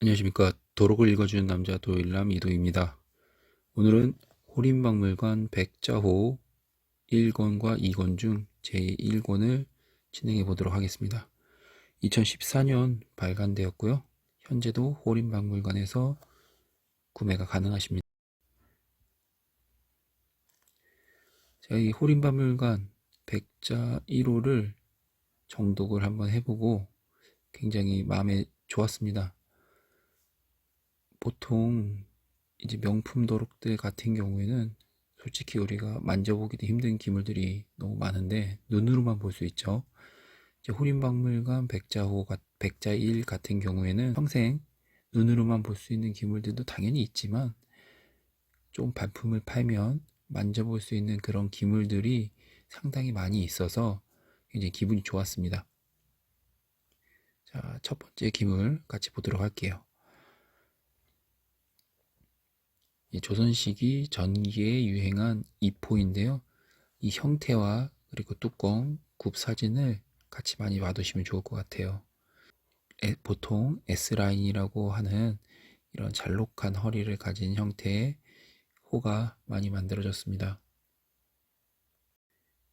안녕하십니까. 도록을 읽어주는 남자 도일남 이도입니다. 오늘은 호림박물관 백자호 1권과 2권 중 제1권을 진행해 보도록 하겠습니다. 2014년 발간되었고요. 현재도 호림박물관에서 구매가 가능하십니다. 제가 이 호림박물관 백자 1호를 정독을 한번 해보고 굉장히 마음에 좋았습니다. 보통 이제 명품 도록들 같은 경우에는 솔직히 우리가 만져보기도 힘든 기물들이 너무 많은데 눈으로만 볼 수 있죠. 이제 호림박물관 백자1 같은 경우에는 평생 눈으로만 볼 수 있는 기물들도 당연히 있지만 좀 발품을 팔면 만져볼 수 있는 그런 기물들이 상당히 많이 있어서 굉장히 기분이 좋았습니다. 자, 첫 번째 기물 같이 보도록 할게요. 조선시기 전기에 유행한 이포인데요. 이 형태와 그리고 뚜껑, 굽 사진을 같이 많이 봐두시면 좋을 것 같아요. 보통 S라인이라고 하는 이런 잘록한 허리를 가진 형태의 호가 많이 만들어졌습니다.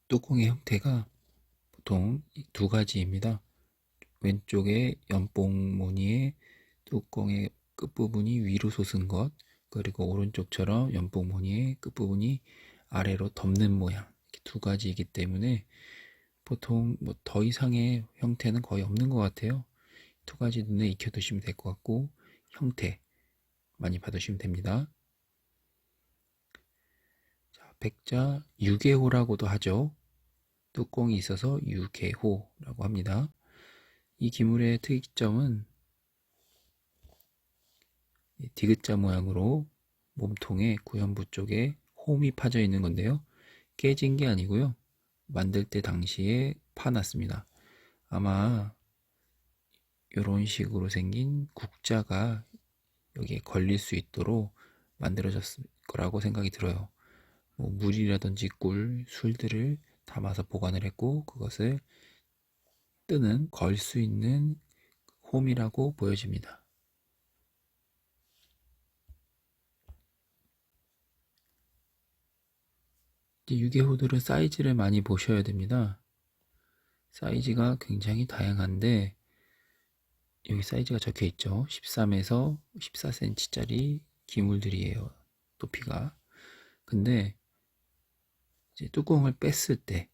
뚜껑의 형태가 보통 두 가지입니다. 왼쪽에 연봉 무늬의 뚜껑의 끝부분이 위로 솟은 것, 그리고 오른쪽처럼 연봉 무늬의 끝부분이 아래로 덮는 모양, 이렇게 두 가지이기 때문에 보통 뭐 더 이상의 형태는 거의 없는 것 같아요. 두 가지 눈에 익혀두시면 될 것 같고 형태 많이 봐두시면 됩니다. 자, 백자 유계호라고도 하죠. 뚜껑이 있어서 유계호라고 합니다. 이 기물의 특이점은 디귿자 모양으로 몸통에 구연부 쪽에 홈이 파져 있는 건데요. 깨진 게 아니고요. 만들 때 당시에 파놨습니다. 아마 이런 식으로 생긴 국자가 여기에 걸릴 수 있도록 만들어졌을 거라고 생각이 들어요. 뭐 물이라든지 꿀, 술들을 담아서 보관을 했고 그것을 뜨는 걸 수 있는 홈이라고 보여집니다. 유계호들은 사이즈를 많이 보셔야 됩니다. 사이즈가 굉장히 다양한데 여기 사이즈가 적혀 있죠. 13에서 14cm짜리 기물들이에요. 높이가. 근데 이제 뚜껑을 뺐을 때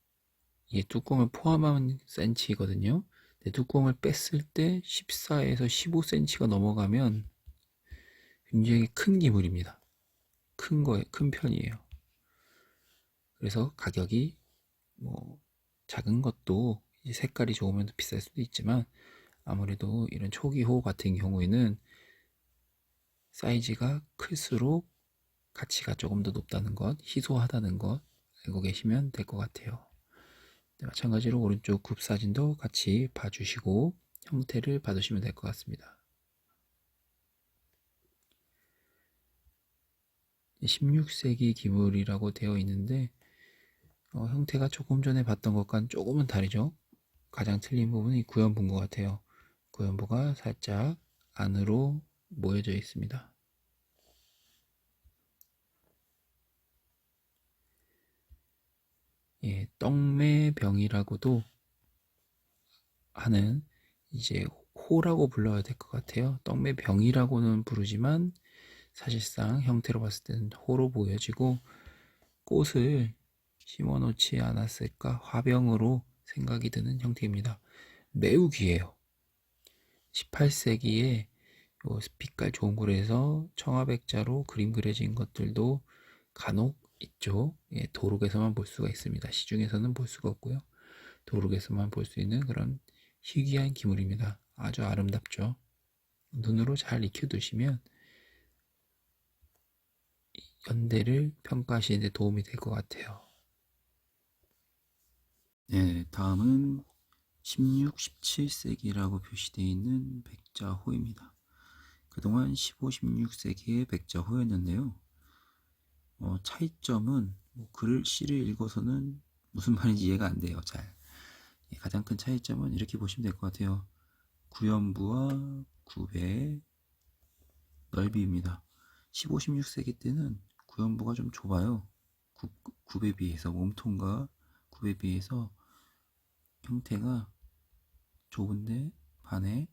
이게 뚜껑을 포함한 센치거든요. 근데 뚜껑을 뺐을 때 14에서 15cm가 넘어가면 굉장히 큰 기물입니다. 큰 편이에요. 그래서 가격이 뭐 작은 것도 색깔이 좋으면 비쌀 수도 있지만 아무래도 이런 초기호 같은 경우에는 사이즈가 클수록 가치가 조금 더 높다는 것, 희소하다는 것 알고 계시면 될 것 같아요. 네, 마찬가지로 오른쪽 굽 사진도 같이 봐주시고 형태를 봐두시면 될 것 같습니다. 16세기 기물이라고 되어 있는데 형태가 조금 전에 봤던 것과는 조금은 다르죠. 가장 틀린 부분이 구연부인 것 같아요. 구연부가 살짝 안으로 모여져 있습니다. 예, 떡매병이라고도 하는 이제 호라고 불러야 될 것 같아요. 떡매병이라고는 부르지만 사실상 형태로 봤을 때는 호로 보여지고 꽃을 심어 놓지 않았을까 화병으로 생각이 드는 형태입니다. 매우 귀해요. 18세기에 빛깔 좋은 곳에서 청아백자로 그림 그려진 것들도 간혹 있죠. 예, 도록에서만 볼 수가 있습니다. 시중에서는 볼 수가 없고요. 도록에서만 볼 수 있는 그런 희귀한 기물입니다. 아주 아름답죠. 눈으로 잘 익혀두시면 연대를 평가하시는 데 도움이 될 것 같아요. 네, 다음은 16, 17세기라고 표시되어 있는 백자호입니다. 그동안 15, 16세기의 백자호였는데요. 차이점은 글씨를 읽어서는 무슨 말인지 이해가 안 돼요. 잘. 가장 큰 차이점은 이렇게 보시면 될 것 같아요. 구연부와 굽의 넓이입니다. 15, 16세기 때는 구연부가 좀 좁아요. 굽에 비해서, 몸통과 굽에 비해서 형태가 좁은데 반해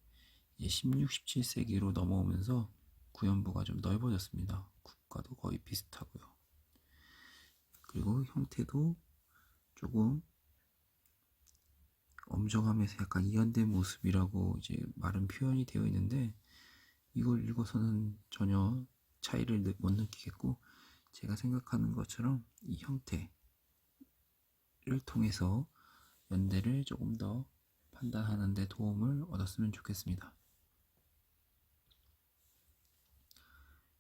16, 17세기로 넘어오면서 구연부가 좀 넓어졌습니다. 굽과도 거의 비슷하고요. 그리고 형태도 조금 엄정하면서 약간 이완된 모습이라고 이제 말은 표현이 되어 있는데, 이걸 읽어서는 전혀 차이를 못 느끼겠고, 제가 생각하는 것처럼 이 형태를 통해서 연대를 조금 더 판단하는 데 도움을 얻었으면 좋겠습니다.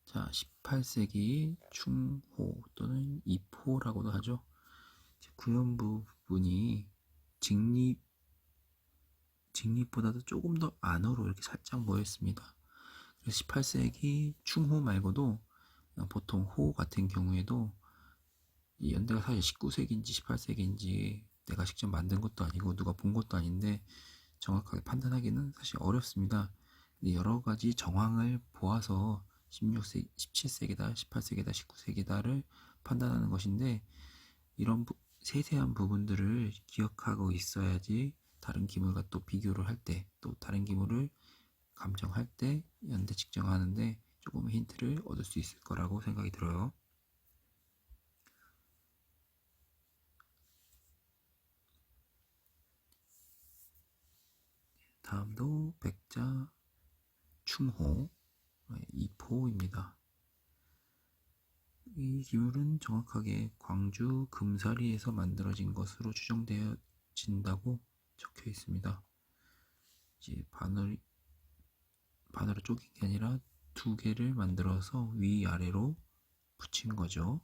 자, 18세기 충호 또는 이포라고도 하죠. 구연부 부분이 직립보다도 조금 더 안으로 이렇게 살짝 모였습니다. 그래서 18세기 충호 말고도 보통 호 같은 경우에도 이 연대가 사실 19세기인지 18세기인지 내가 직접 만든 것도 아니고 누가 본 것도 아닌데 정확하게 판단하기는 사실 어렵습니다. 근데 여러 가지 정황을 보아서 16세기, 17세기다, 18세기다, 19세기다를 판단하는 것인데, 이런 세세한 부분들을 기억하고 있어야지 다른 기물과 또 비교를 할 때, 또 다른 기물을 감정할 때 연대 측정하는데 조금 힌트를 얻을 수 있을 거라고 생각이 들어요. 다음도 백자 충호 이포입니다. 이 기물은 정확하게 광주 금사리에서 만들어진 것으로 추정되어진다고 적혀 있습니다. 이제 반으로 쪼갠 게 아니라 두 개를 만들어서 위아래로 붙인 거죠.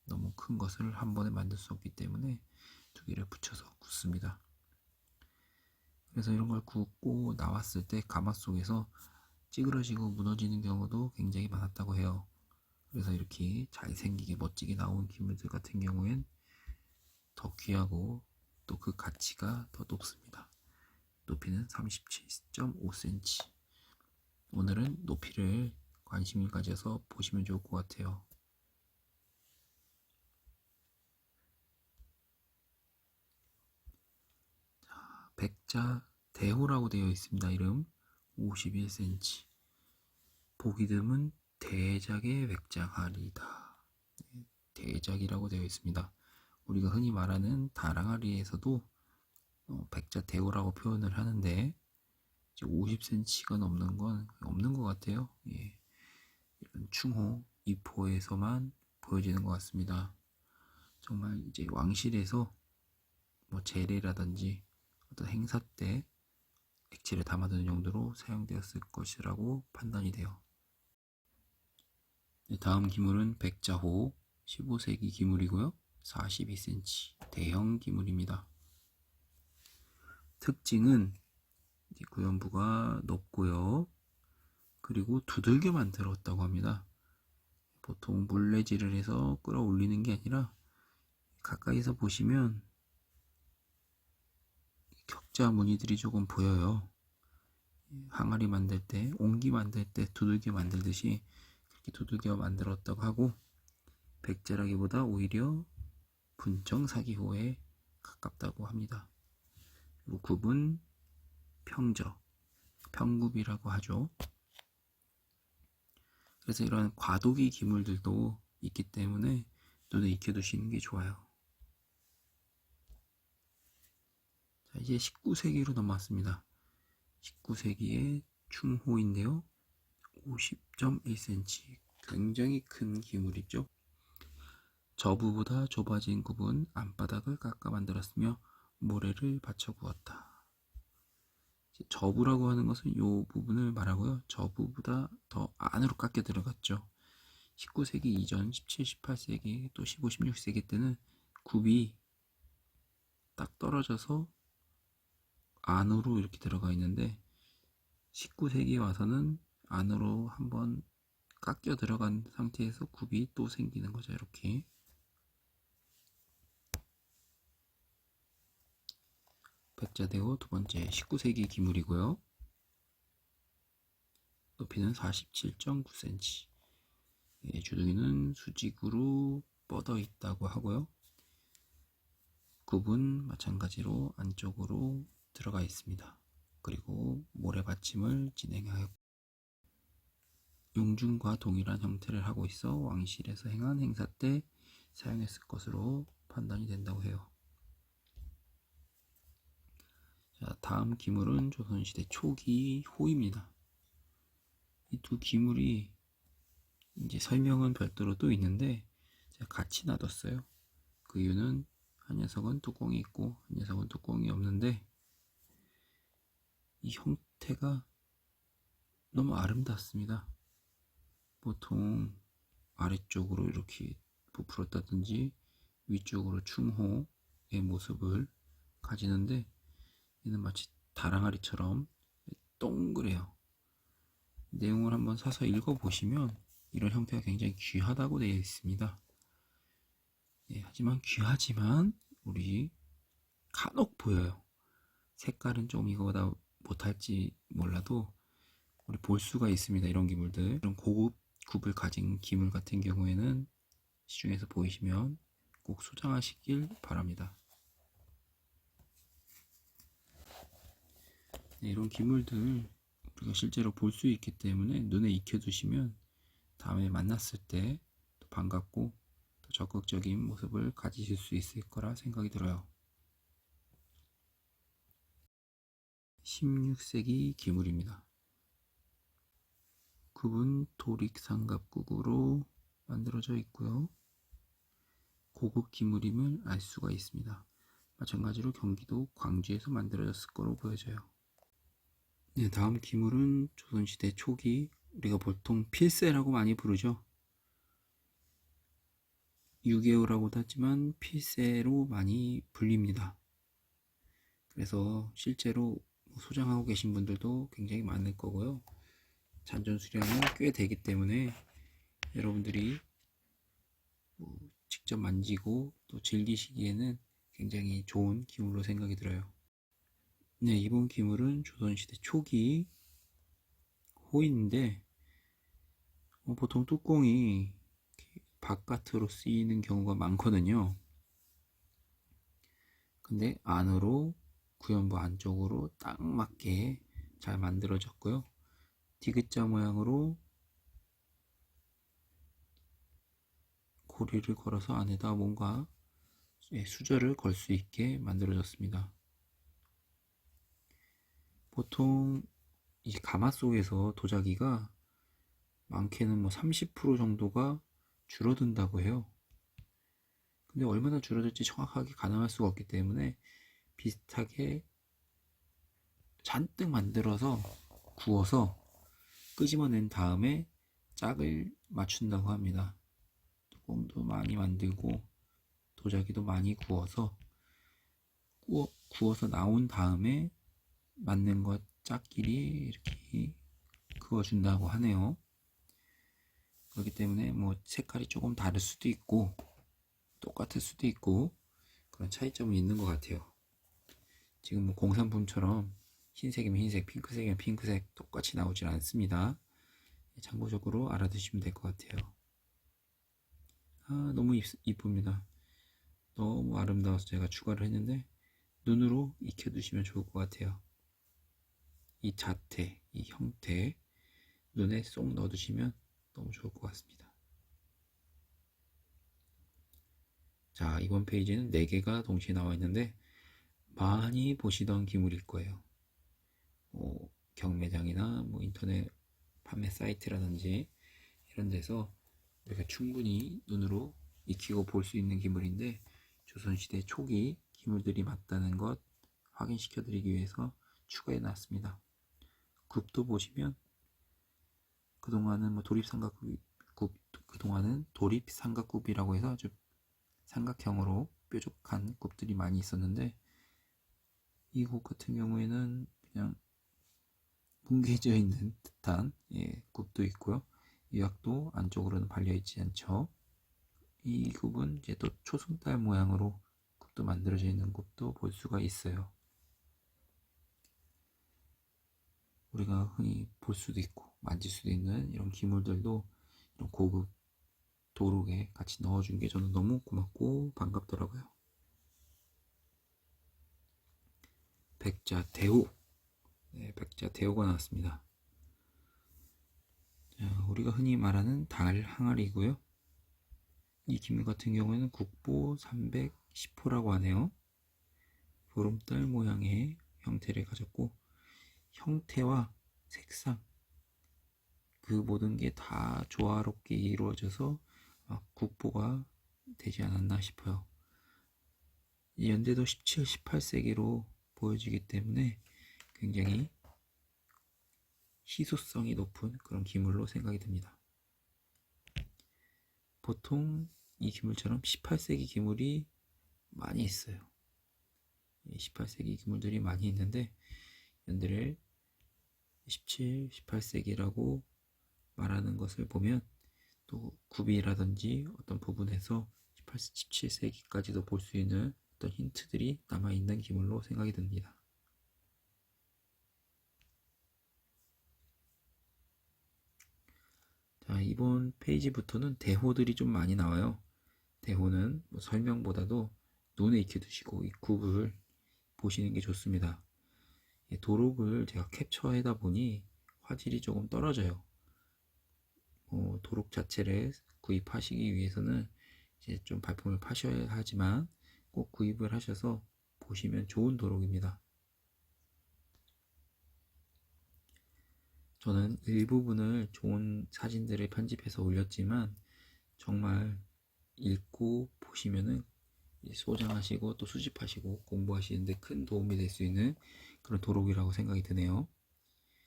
너무 큰 것을 한 번에 만들 수 없기 때문에 두 개를 붙여서 굽습니다. 그래서 이런 걸 굽고 나왔을 때 가마 속에서 찌그러지고 무너지는 경우도 굉장히 많았다고 해요. 그래서 이렇게 잘생기게 멋지게 나온 기물들 같은 경우엔 더 귀하고 또 그 가치가 더 높습니다. 높이는 37.5cm. 오늘은 높이를 관심을 가져서 보시면 좋을 것 같아요. 자, 백자 대호라고 되어 있습니다. 이름 51cm. 보기 드문 대작의 백장아리다. 대작이라고 되어 있습니다. 우리가 흔히 말하는 다랑아리에서도 백자 대호라고 표현을 하는데 50cm가 넘는 건 없는 것 같아요. 예. 이런 충호, 이포에서만 보여지는 것 같습니다. 정말 이제 왕실에서 뭐 제례라든지 어떤 행사 때 액체를 담아두는 용도로 사용되었을 것이라고 판단이 돼요. 다음 기물은 백자호 15세기 기물이고요. 42cm 대형 기물입니다. 특징은 구연부가 높고요. 그리고 두들겨 만들었다고 합니다. 보통 물레질을 해서 끌어올리는 게 아니라 가까이서 보시면 격자 무늬들이 조금 보여요. 항아리 만들 때, 옹기 만들 때 두들겨 만들듯이 그렇게 두들겨 만들었다고 하고, 백제라기보다 오히려 분정사기호에 가깝다고 합니다. 그리고 굽은 평저, 평굽이라고 하죠. 그래서 이런 과도기 기물들도 있기 때문에 눈에 익혀두시는 게 좋아요. 자, 이제 19세기로 넘어왔습니다. 19세기의 충호인데요. 50.1cm, 굉장히 큰 기물이죠. 저부보다 좁아진 굽은 안바닥을 깎아 만들었으며 모래를 받쳐 구웠다. 저부라고 하는 것은 이 부분을 말하고요. 저부보다 더 안으로 깎여 들어갔죠. 19세기 이전 17, 18세기 또 15, 16세기 때는 굽이 딱 떨어져서 안으로 이렇게 들어가 있는데 19세기에 와서는 안으로 한번 깎여 들어간 상태에서 굽이 또 생기는 거죠. 이렇게. 백자대호 두 번째 19세기 기물이고요. 높이는 47.9cm. 주둥이는 수직으로 뻗어 있다고 하고요. 굽은 마찬가지로 안쪽으로 들어가 있습니다. 그리고 모래 받침을 진행하였고 용중과 동일한 형태를 하고 있어 왕실에서 행한 행사 때 사용했을 것으로 판단이 된다고 해요. 자, 다음 기물은 조선시대 초기 호입니다. 이 두 기물이 이제 설명은 별도로 또 있는데 제가 같이 놔뒀어요. 그 이유는 한 녀석은 뚜껑이 있고 한 녀석은 뚜껑이 없는데 이 형태가 너무 아름답습니다. 보통 아래쪽으로 이렇게 부풀었다든지 위쪽으로 충호의 모습을 가지는데 얘는 마치 다랑아리처럼 동그래요. 내용을 한번 사서 읽어보시면 이런 형태가 굉장히 귀하다고 되어 있습니다. 하지만 귀하지만 우리 간혹 보여요. 색깔은 좀 이거보다 못할지 몰라도 우리 볼 수가 있습니다. 이런 기물들, 이런 고급 굽을 가진 기물 같은 경우에는 시중에서 보이시면 꼭 소장하시길 바랍니다. 이런 기물들 우리가 실제로 볼 수 있기 때문에 눈에 익혀두시면 다음에 만났을 때 반갑고 더 적극적인 모습을 가지실 수 있을 거라 생각이 들어요. 16세기 기물입니다. 굽은 도릭 삼각국으로 만들어져 있고요. 고급 기물임을 알 수가 있습니다. 마찬가지로 경기도 광주에서 만들어졌을 거로 보여져요. 다음 기물은 조선시대 초기 우리가 보통 필세라고 많이 부르죠. 유개오라고도 하지만 필세로 많이 불립니다. 그래서 실제로 소장하고 계신 분들도 굉장히 많을 거고요. 잔존 수량은 꽤 되기 때문에 여러분들이 직접 만지고 또 즐기시기에는 굉장히 좋은 기물로 생각이 들어요. 이번 기물은 조선시대 초기 호인데 보통 뚜껑이 바깥으로 쓰이는 경우가 많거든요. 근데 안으로 구연부 안쪽으로 딱 맞게 잘 만들어졌고요. 디귿자 모양으로 고리를 걸어서 안에다 뭔가 수저를 걸 수 있게 만들어졌습니다. 보통 이 가마 속에서 도자기가 많게는 30% 정도가 줄어든다고 해요. 근데 얼마나 줄어들지 정확하게 가늠할 수가 없기 때문에 비슷하게 잔뜩 만들어서 구워서 끄집어낸 다음에 짝을 맞춘다고 합니다. 뚜껑도 많이 만들고 도자기도 많이 구워서 구워서 나온 다음에 맞는 것 짝끼리 이렇게 그어준다고 하네요. 그렇기 때문에 색깔이 조금 다를 수도 있고 똑같을 수도 있고 그런 차이점은 있는 것 같아요. 지금 공산품처럼 흰색이면 흰색, 핑크색이면 핑크색 똑같이 나오질 않습니다. 참고적으로 알아두시면 될 것 같아요. 너무 이쁩니다. 너무 아름다워서 제가 추가를 했는데 눈으로 익혀두시면 좋을 것 같아요. 이 자태, 이 형태 눈에 쏙 넣어두시면 너무 좋을 것 같습니다. 자, 이번 페이지는 4개가 동시에 나와 있는데 많이 보시던 기물일 거예요. 경매장이나 인터넷 판매 사이트라든지 이런 데서 우리가 충분히 눈으로 익히고 볼 수 있는 기물인데 조선시대 초기 기물들이 맞다는 것 확인시켜 드리기 위해서 추가해 놨습니다. 굽도 보시면 그동안은 그동안은 도립삼각굽이라고 해서 아주 삼각형으로 뾰족한 굽들이 많이 있었는데 이 굽 같은 경우에는 그냥 뭉개져 있는 듯한 굽도 있고요. 유약도 안쪽으로는 발려 있지 않죠. 이 굽은 이제 또 초승달 모양으로 굽도 만들어져 있는 굽도 볼 수가 있어요. 우리가 흔히 볼 수도 있고 만질 수도 있는 이런 기물들도 이런 고급 도록에 같이 넣어준 게 저는 너무 고맙고 반갑더라고요. 백자대호. 네, 백자대호가 나왔습니다. 자, 우리가 흔히 말하는 달 항아리이고요. 이 기물 같은 경우에는 국보 310호라고 하네요. 보름달 모양의 형태를 가졌고 형태와 색상 그 모든 게 다 조화롭게 이루어져서 국보가 되지 않았나 싶어요. 연대도 17, 18세기로 보여지기 때문에 굉장히 희소성이 높은 그런 기물로 생각이 듭니다. 보통 이 기물처럼 18세기 기물이 많이 있어요. 18세기 기물들이 많이 있는데 연대를 17, 18세기라고 말하는 것을 보면 또 구비라든지 어떤 부분에서 18, 17세기까지도 볼 수 있는 어떤 힌트들이 남아있는 기물로 생각이 듭니다. 자, 이번 페이지부터는 대호들이 좀 많이 나와요. 대호는 뭐 설명보다도 눈에 익혀두시고 이 굽을 보시는 게 좋습니다. 도록을 제가 캡처하다 보니 화질이 조금 떨어져요. 도록 자체를 구입하시기 위해서는 이제 좀 발품을 파셔야 하지만 꼭 구입을 하셔서 보시면 좋은 도록입니다. 저는 일부분을 좋은 사진들을 편집해서 올렸지만 정말 읽고 보시면은 소장하시고 또 수집하시고 공부하시는데 큰 도움이 될 수 있는 그런 도록이라고 생각이 드네요.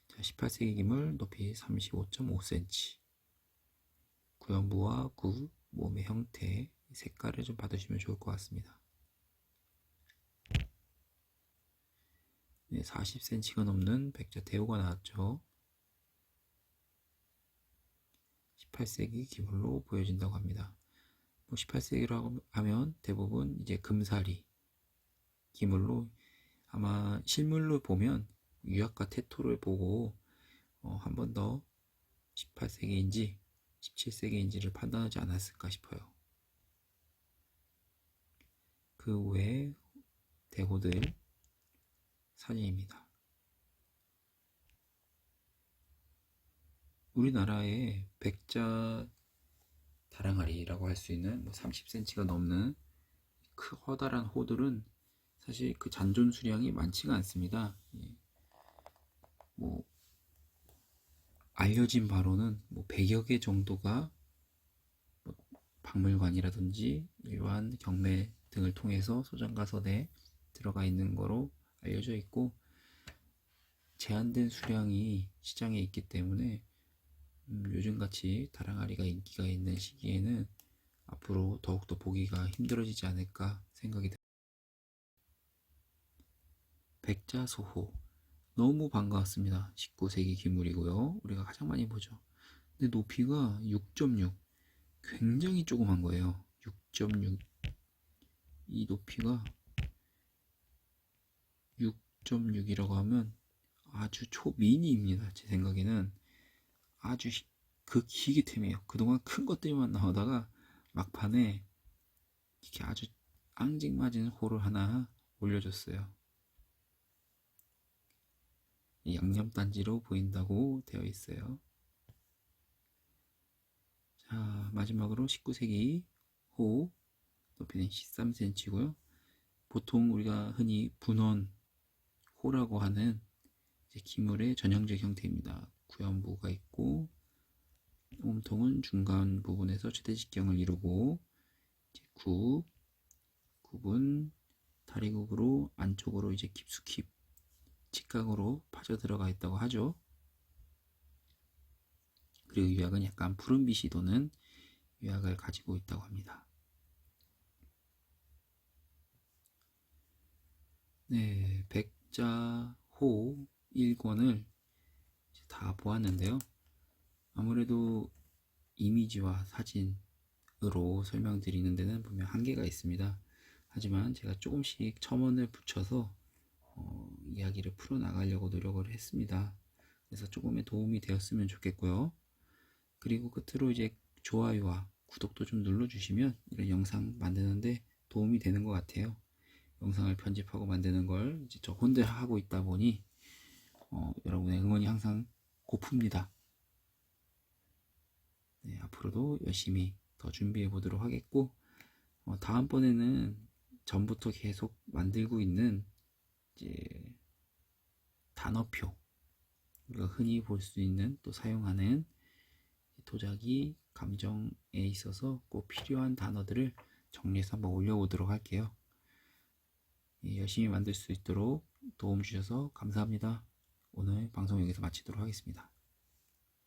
자, 18세기 기물 높이 35.5cm 구연부와 구 몸의 형태 색깔을 좀 받으시면 좋을 것 같습니다. 네, 40cm가 넘는 백자대호가 나왔죠. 18세기 기물로 보여진다고 합니다. 18세기라고 하면 대부분 이제 금사리 기물로 아마 실물로 보면 유약과 테토를 보고 한 번 더 18세기인지 17세기인지를 판단하지 않았을까 싶어요. 그 외에 대호들 사진입니다. 우리나라의 백자 다랑아리라고 할 수 있는 30cm가 넘는 커다란 호들은 사실 그 잔존 수량이 많지가 않습니다. 뭐 알려진 바로는 100여 개 정도가 박물관이라든지 일반 경매 등을 통해서 소장가서대에 들어가 있는 거로 알려져 있고 제한된 수량이 시장에 있기 때문에 요즘같이 다랑아리가 인기가 있는 시기에는 앞으로 더욱더 보기가 힘들어지지 않을까 생각이 듭니다. 백자소호 너무 반가웠습니다. 19세기 기물이고요. 우리가 가장 많이 보죠. 근데 높이가 6.6 굉장히 조그만 거예요. 6.6 이 높이가 6.6이라고 하면 아주 초미니입니다. 제 생각에는 아주 극희귀템이에요. 그동안 큰 것들만 나오다가 막판에 이렇게 아주 앙증맞은 호를 하나 올려줬어요. 양념단지로 보인다고 되어 있어요. 자, 마지막으로 19세기 호 높이는 13cm고요. 보통 우리가 흔히 분원 호라고 하는 기물의 전형적 형태입니다. 구연부가 있고 몸통은 중간 부분에서 최대 직경을 이루고 굽은 다리굽으로 안쪽으로 이제 깊숙이 직각으로 파져 들어가 있다고 하죠. 그리고 유약은 약간 푸른빛이 도는 유약을 가지고 있다고 합니다. 네, 백자호 1권을 다 보았는데요. 아무래도 이미지와 사진으로 설명드리는 데는 분명 한계가 있습니다. 하지만 제가 조금씩 첨언을 붙여서 이야기를 풀어나가려고 노력을 했습니다. 그래서 조금의 도움이 되었으면 좋겠고요. 그리고 끝으로 이제 좋아요와 구독도 좀 눌러주시면 이런 영상 만드는데 도움이 되는 것 같아요. 영상을 편집하고 만드는 걸 이제 저 혼자 하고 있다 보니 여러분의 응원이 항상 고픕니다. 네, 앞으로도 열심히 더 준비해 보도록 하겠고, 다음번에는 전부터 계속 만들고 있는 이제 단어표, 우리가 흔히 볼 수 있는 또 사용하는 도자기 감정에 있어서 꼭 필요한 단어들을 정리해서 한번 올려보도록 할게요. 예, 열심히 만들 수 있도록 도움 주셔서 감사합니다. 오늘 방송 여기서 마치도록 하겠습니다.